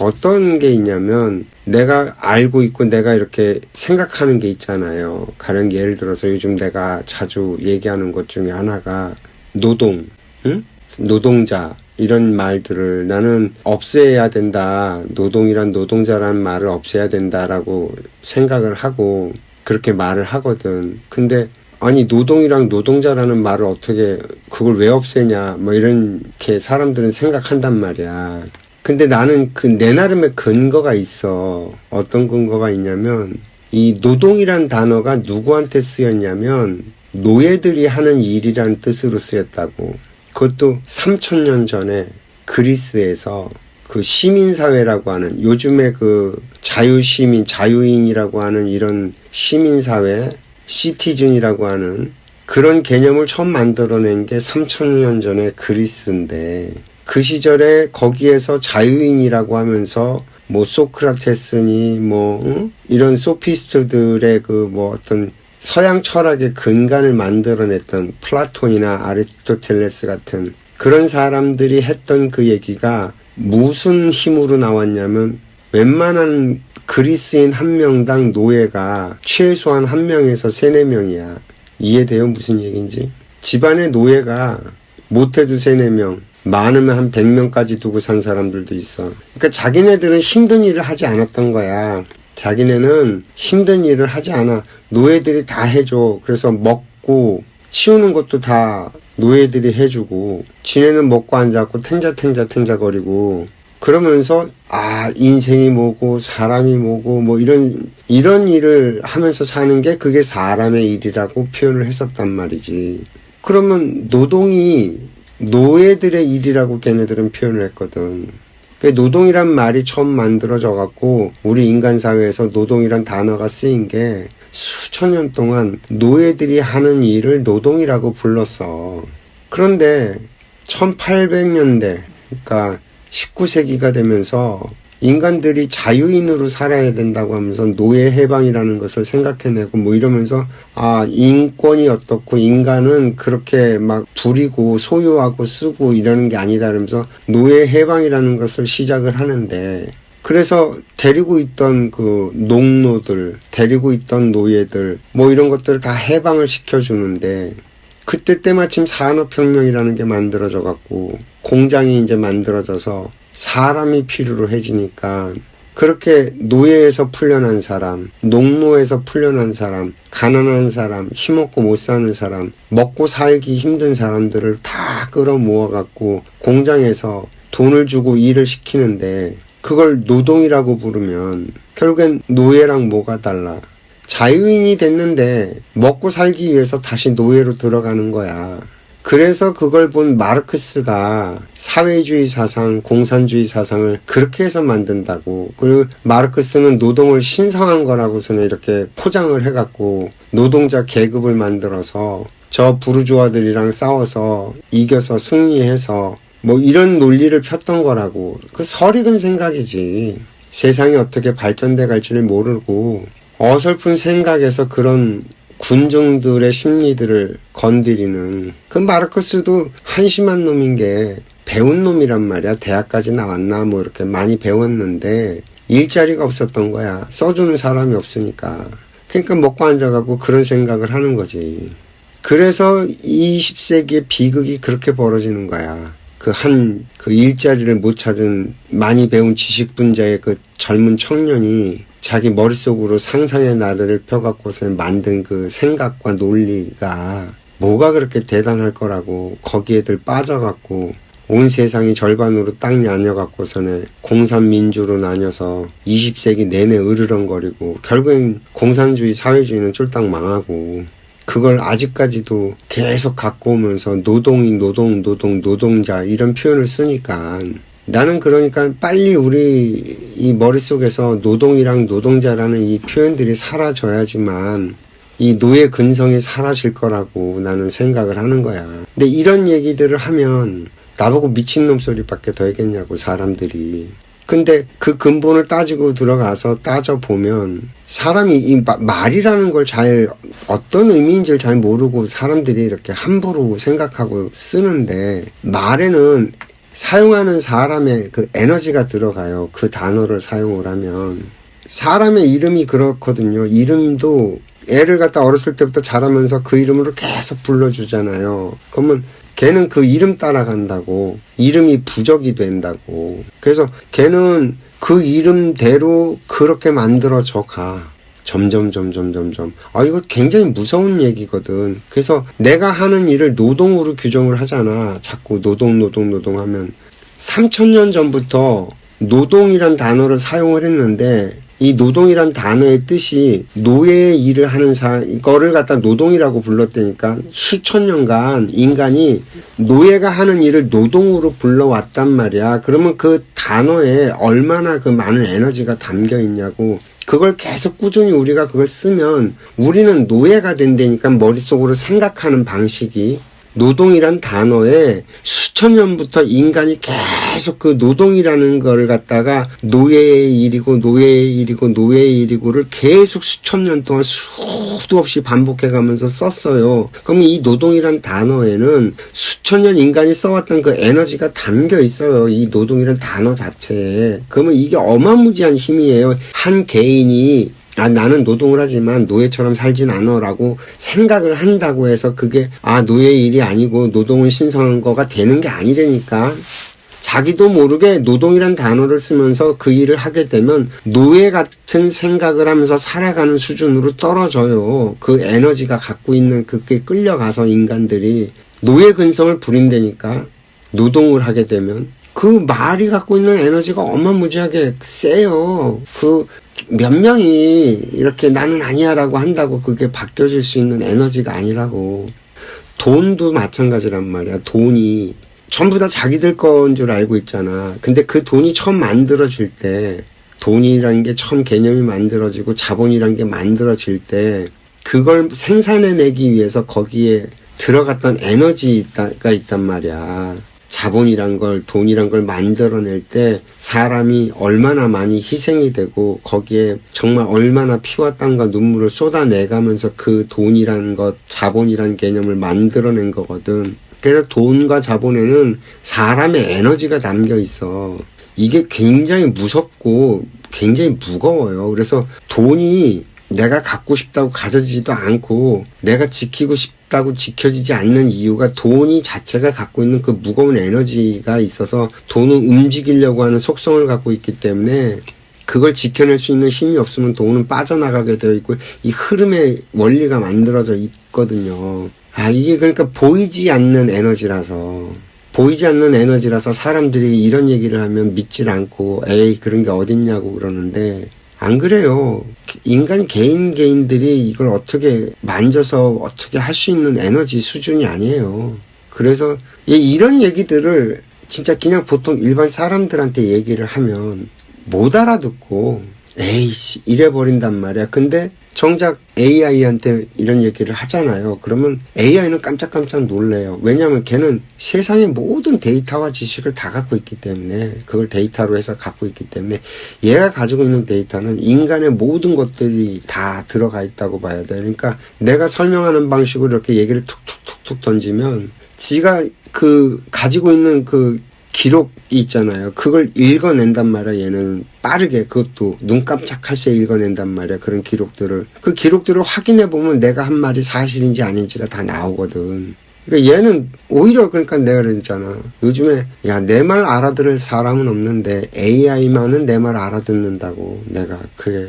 어떤 게 있냐면 내가 알고 있고 내가 이렇게 생각하는 게 있잖아요. 가령 예를 들어서 요즘 내가 자주 얘기하는 것 중에 하나가 노동, 응? 노동자 이런 말들을 나는 없애야 된다. 노동이란 노동자라는 말을 없애야 된다라고 생각을 하고 그렇게 말을 하거든. 근데 아니 노동이랑 노동자라는 말을 어떻게 그걸 왜 없애냐 뭐 이렇게 사람들은 생각한단 말이야. 근데 나는 그 내 나름의 근거가 있어. 어떤 근거가 있냐면 이 노동이란 단어가 누구한테 쓰였냐면 노예들이 하는 일이라는 뜻으로 쓰였다고. 그것도 3000년 전에 그리스에서 그 시민사회라고 하는 요즘에 그 자유시민, 자유인이라고 하는 이런 시민사회, 시티즌이라고 하는 그런 개념을 처음 만들어낸 게 3000년 전에 그리스인데 그 시절에 거기에서 자유인이라고 하면서 뭐 소크라테스니 이런 소피스트들의 그 뭐 어떤 서양 철학의 근간을 만들어냈던 플라톤이나 아리스토텔레스 같은 그런 사람들이 했던 그 얘기가 무슨 힘으로 나왔냐면 웬만한 그리스인 한 명당 노예가 최소한 1명에서 3, 4명이야. 이해돼요? 무슨 얘기인지? 집안의 노예가 못해도 3, 4명. 많으면 한 100명까지 두고 산 사람들도 있어. 그러니까 자기네들은 힘든 일을 하지 않았던 거야. 자기네는 힘든 일을 하지 않아. 노예들이 다 해줘. 그래서 먹고 치우는 것도 다 노예들이 해주고 지네는 먹고 앉아갖고 탱자거리고 그러면서 인생이 뭐고 사람이 뭐고 뭐 이런 일을 하면서 사는 게 그게 사람의 일이라고 표현을 했었단 말이지. 그러면 노동이 노예들의 일이라고 걔네들은 표현을 했거든. 노동이란 말이 처음 만들어져 갖고 우리 인간 사회에서 노동이란 단어가 쓰인 게 수천 년 동안 노예들이 하는 일을 노동이라고 불렀어. 그런데 1800년대 그러니까 19세기가 되면서 인간들이 자유인으로 살아야 된다고 하면서 노예 해방이라는 것을 생각해내고 뭐 이러면서 인권이 어떻고 인간은 그렇게 막 부리고 소유하고 쓰고 이러는 게 아니다 그러면서 노예 해방이라는 것을 시작을 하는데 그래서 데리고 있던 그 농노들 데리고 있던 노예들 뭐 이런 것들을 다 해방을 시켜주는데 그때 때마침 산업혁명이라는 게 만들어져 갖고 공장이 이제 만들어져서 사람이 필요로 해지니까 그렇게 노예에서 풀려난 사람, 농노에서 풀려난 사람, 가난한 사람, 힘없고 못 사는 사람, 먹고 살기 힘든 사람들을 다 끌어모아갖고 공장에서 돈을 주고 일을 시키는데 그걸 노동이라고 부르면 결국엔 노예랑 뭐가 달라. 자유인이 됐는데 먹고 살기 위해서 다시 노예로 들어가는 거야. 그래서 그걸 본 마르크스가 사회주의 사상, 공산주의 사상을 그렇게 해서 만든다고. 그리고 마르크스는 노동을 신성한 거라고서는 이렇게 포장을 해갖고 노동자 계급을 만들어서 저 부르주아들이랑 싸워서 이겨서 승리해서 뭐 이런 논리를 폈던 거라고. 그 설익은 생각이지. 세상이 어떻게 발전돼 갈지를 모르고 어설픈 생각에서 그런 군중들의 심리들을 건드리는 그 마르크스도 한심한 놈인 게 배운 놈이란 말이야. 대학까지 나왔나 뭐 이렇게 많이 배웠는데 일자리가 없었던 거야. 써주는 사람이 없으니까. 그러니까 먹고 앉아가고 그런 생각을 하는 거지. 그래서 20세기의 비극이 그렇게 벌어지는 거야. 그 일자리를 못 찾은 많이 배운 지식분자의 그 젊은 청년이 자기 머릿속으로 상상의 나래를 펴갖고서 만든 그 생각과 논리가 뭐가 그렇게 대단할 거라고 거기에들 빠져갖고 온 세상이 절반으로 딱 나뉘어갖고서는 공산민주로 나뉘어서 20세기 내내 으르렁거리고 결국엔 공산주의 사회주의는 쫄딱 망하고 그걸 아직까지도 계속 갖고 오면서 노동자 이런 표현을 쓰니까 나는 그러니까 빨리 우리 이 머릿속에서 노동이랑 노동자라는 이 표현들이 사라져야지만 이 노예 근성이 사라질 거라고 나는 생각을 하는 거야. 근데 이런 얘기들을 하면 나보고 미친놈 소리밖에 더 하겠냐고 사람들이. 근데 그 근본을 따지고 들어가서 따져보면 사람이 이 말이라는 걸 어떤 의미인지를 잘 모르고 사람들이 이렇게 함부로 생각하고 쓰는데, 말에는 사용하는 사람의 그 에너지가 들어가요. 그 단어를 사용을 하면. 사람의 이름이 그렇거든요. 이름도 애를 갖다 어렸을 때부터 자라면서 그 이름으로 계속 불러주잖아요. 그러면 걔는 그 이름 따라간다고. 이름이 부적이 된다고. 그래서 걔는 그 이름대로 그렇게 만들어져 가. 점점. 이거 굉장히 무서운 얘기거든. 그래서 내가 하는 일을 노동으로 규정을 하잖아. 자꾸 노동 하면 3000년 전부터 노동이란 단어를 사용을 했는데, 이 노동이란 단어의 뜻이 노예의 일을 하는 이거를 갖다 노동이라고 불렀다니까. 수천 년간 인간이 노예가 하는 일을 노동으로 불러왔단 말이야. 그러면 그 단어에 얼마나 그 많은 에너지가 담겨 있냐고. 그걸 계속 꾸준히 우리가 그걸 쓰면 우리는 노예가 된다니까. 머릿속으로 생각하는 방식이. 노동이란 단어에 수천 년부터 인간이 계속 그 노동이라는 걸 갖다가 노예의 일이고를 계속 수천 년 동안 수도 없이 반복해 가면서 썼어요. 그럼 이 노동이란 단어에는 수천 년 인간이 써왔던 그 에너지가 담겨 있어요. 이 노동이란 단어 자체에. 그러면 이게 어마무지한 힘이에요. 한 개인이 나는 노동을 하지만 노예처럼 살진 않아라고 생각을 한다고 해서 그게 노예의 일이 아니고 노동은 신성한 거가 되는 게 아니라니까. 자기도 모르게 노동이란 단어를 쓰면서 그 일을 하게 되면 노예 같은 생각을 하면서 살아가는 수준으로 떨어져요. 그 에너지가 갖고 있는 그게 끌려가서 인간들이 노예 근성을 부린다니까. 노동을 하게 되면 그 말이 갖고 있는 에너지가 어마무지하게 세요. 몇 명이 이렇게 나는 아니야라고 한다고 그게 바뀌어질 수 있는 에너지가 아니라고. 돈도 마찬가지란 말이야. 돈이 전부 다 자기들 건 줄 알고 있잖아. 근데 그 돈이 처음 만들어질 때, 돈이라는 게 처음 개념이 만들어지고 자본이라는 게 만들어질 때 그걸 생산해내기 위해서 거기에 들어갔던 에너지가 있단 말이야. 자본이란 걸, 돈이란 걸 만들어낼 때 사람이 얼마나 많이 희생이 되고 거기에 정말 얼마나 피와 땀과 눈물을 쏟아내가면서 그 돈이란 것, 자본이란 개념을 만들어낸 거거든. 그래서 돈과 자본에는 사람의 에너지가 담겨 있어. 이게 굉장히 무섭고 굉장히 무거워요. 그래서 돈이 내가 갖고 싶다고 가져지지도 않고 내가 지키고 싶다고 지켜지지 않는 이유가 돈이 자체가 갖고 있는 그 무거운 에너지가 있어서 돈은 움직이려고 하는 속성을 갖고 있기 때문에 그걸 지켜낼 수 있는 힘이 없으면 돈은 빠져나가게 되어 있고 이 흐름의 원리가 만들어져 있거든요. 이게 그러니까 보이지 않는 에너지라서 사람들이 이런 얘기를 하면 믿질 않고 에이 그런 게 어딨냐고 그러는데 안 그래요. 인간 개인들이 이걸 어떻게 만져서 어떻게 할 수 있는 에너지 수준이 아니에요. 그래서 이런 얘기들을 진짜 그냥 보통 일반 사람들한테 얘기를 하면 못 알아듣고 에이씨 이래버린단 말이야. 근데 정작 AI한테 이런 얘기를 하잖아요. 그러면 AI는 깜짝깜짝 놀래요. 왜냐하면 걔는 세상의 모든 데이터와 지식을 다 갖고 있기 때문에 그걸 데이터로 해서 갖고 있기 때문에 얘가 가지고 있는 데이터는 인간의 모든 것들이 다 들어가 있다고 봐야 돼. 그러니까 내가 설명하는 방식으로 이렇게 얘기를 툭툭툭툭 던지면 지가 그 가지고 있는 그 기록이 있잖아요. 그걸 읽어낸단 말이야. 얘는 빠르게 그것도 눈 깜짝할 새 읽어낸단 말이야. 그런 기록들을. 그 기록들을 확인해보면 내가 한 말이 사실인지 아닌지가 다 나오거든. 그러니까 얘는 오히려 그러니까 내가 그랬잖아. 요즘에 내 말 알아들을 사람은 없는데 AI만은 내 말 알아듣는다고. 내가 그래.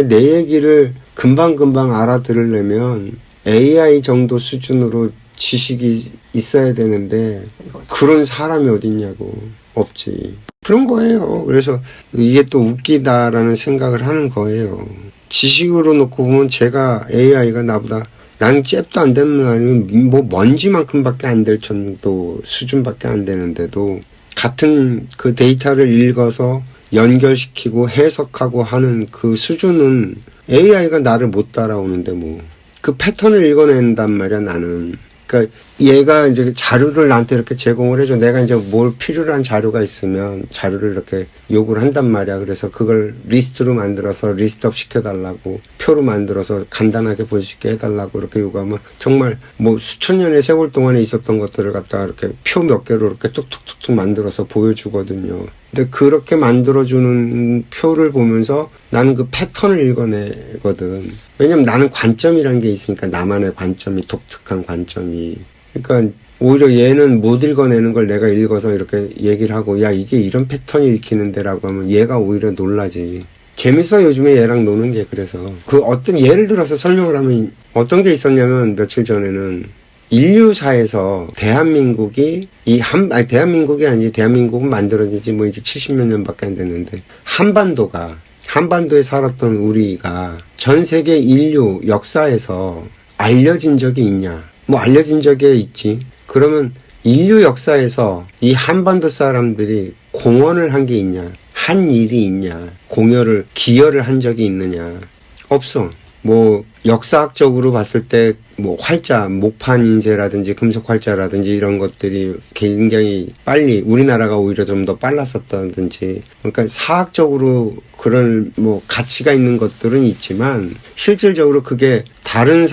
내 얘기를 금방금방 알아들으려면 AI 정도 수준으로 지식이 있어야 되는데 그런 사람이 어딨냐고. 없지. 그런 거예요. 그래서 이게 또 웃기다라는 생각을 하는 거예요. 지식으로 놓고 보면 제가 AI가 나보다 난 잽도 안 되는 아니면 뭐 먼지만큼밖에 안 될 정도 수준밖에 안 되는데도 같은 그 데이터를 읽어서 연결시키고 해석하고 하는 그 수준은 AI가 나를 못 따라오는데 뭐 그 패턴을 읽어낸단 말이야 나는. 그러니까 얘가 이제 자료를 나한테 이렇게 제공을 해줘. 내가 이제 뭘 필요로 한 자료가 있으면 자료를 이렇게 요구를 한단 말이야. 그래서 그걸 리스트로 만들어서 리스트업 시켜달라고, 표로 만들어서 간단하게 볼 수 있게 해달라고 이렇게 요구하면 정말 뭐 수천 년의 세월 동안에 있었던 것들을 갖다가 이렇게 표 몇 개로 이렇게 뚝뚝뚝뚝 만들어서 보여주거든요. 근데 그렇게 만들어주는 표를 보면서 나는 그 패턴을 읽어내거든. 왜냐면 나는 관점이라는 게 있으니까, 나만의 관점이, 독특한 관점이. 그러니까 오히려 얘는 못 읽어내는 걸 내가 읽어서 이렇게 얘기를 하고, 야, 이게 이런 패턴이 읽히는데 라고 하면 얘가 오히려 놀라지. 재밌어, 요즘에 얘랑 노는 게. 그래서 그 어떤 예를 들어서 설명을 하면 어떤 게 있었냐면, 며칠 전에는 인류사에서 대한민국이 대한민국이 아니지, 대한민국은 만들어진 지 뭐 이제 70몇 년밖에 안 됐는데, 한반도에 살았던 우리가 전 세계 인류 역사에서 알려진 적이 있냐? 뭐 알려진 적이 있지. 그러면 인류 역사에서 이 한반도 사람들이 공헌을 한 게 있냐? 한 일이 있냐? 기여를 한 적이 있느냐? 없어. 뭐 역사학적으로 봤을 때 뭐 활자, 목판 인쇄라든지 금속 활자라든지 이런 것들이 굉장히 빨리, 우리나라가 오히려 좀 더 빨랐었다든지, 그러니까 사학적으로 그런 뭐 가치가 있는 것들은 있지만 실질적으로 그게 다른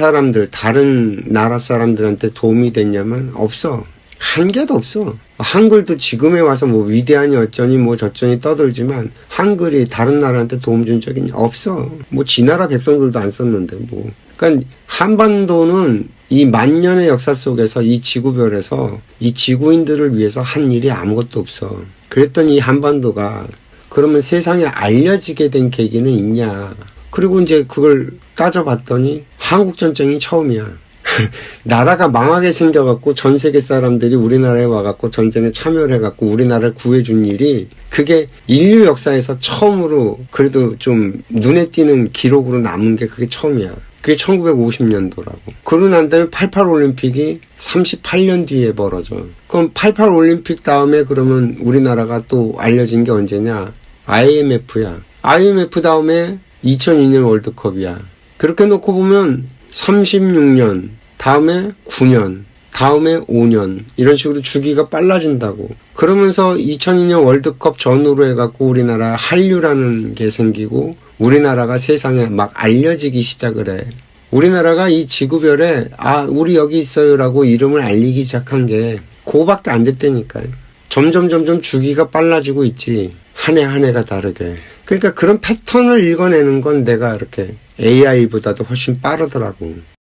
나라 사람들한테 도움이 됐냐면 없어. 한 개도 없어. 한글도 지금에 와서 뭐 위대하니 어쩌니 뭐 저쩌니 떠들지만 한글이 다른 나라한테 도움 준 적이 없어. 뭐 지나라 백성들도 안 썼는데 뭐. 그러니까 한반도는 이 만년의 역사 속에서 이 지구별에서 이 지구인들을 위해서 한 일이 아무것도 없어. 그랬더니 이 한반도가 그러면 세상에 알려지게 된 계기는 있냐. 그리고 이제 그걸 따져봤더니 한국전쟁이 처음이야. 나라가 망하게 생겨갖고 전 세계 사람들이 우리나라에 와갖고 전쟁에 참여를 해갖고 우리나라를 구해준 일이, 그게 인류 역사에서 처음으로 그래도 좀 눈에 띄는 기록으로 남은 게 그게 처음이야. 그게 1950년도라고. 그러고 난 다음에 88 올림픽이 38년 뒤에 벌어져. 그럼 88 올림픽 다음에 그러면 우리나라가 또 알려진 게 언제냐? IMF야. IMF 다음에 2002년 월드컵이야. 그렇게 놓고 보면 36년, 다음에 9년, 다음에 5년, 이런 식으로 주기가 빨라진다고. 그러면서 2002년 월드컵 전후로 해갖고 우리나라 한류라는 게 생기고 우리나라가 세상에 막 알려지기 시작을 해. 우리나라가 이 지구별에 우리 여기 있어요라고 이름을 알리기 시작한 게 그거밖에 안 됐다니까요. 점점 주기가 빨라지고 있지. 한 해 한 해가 다르게. 그러니까 그런 패턴을 읽어내는 건 내가 이렇게 AI보다도 훨씬 빠르더라고.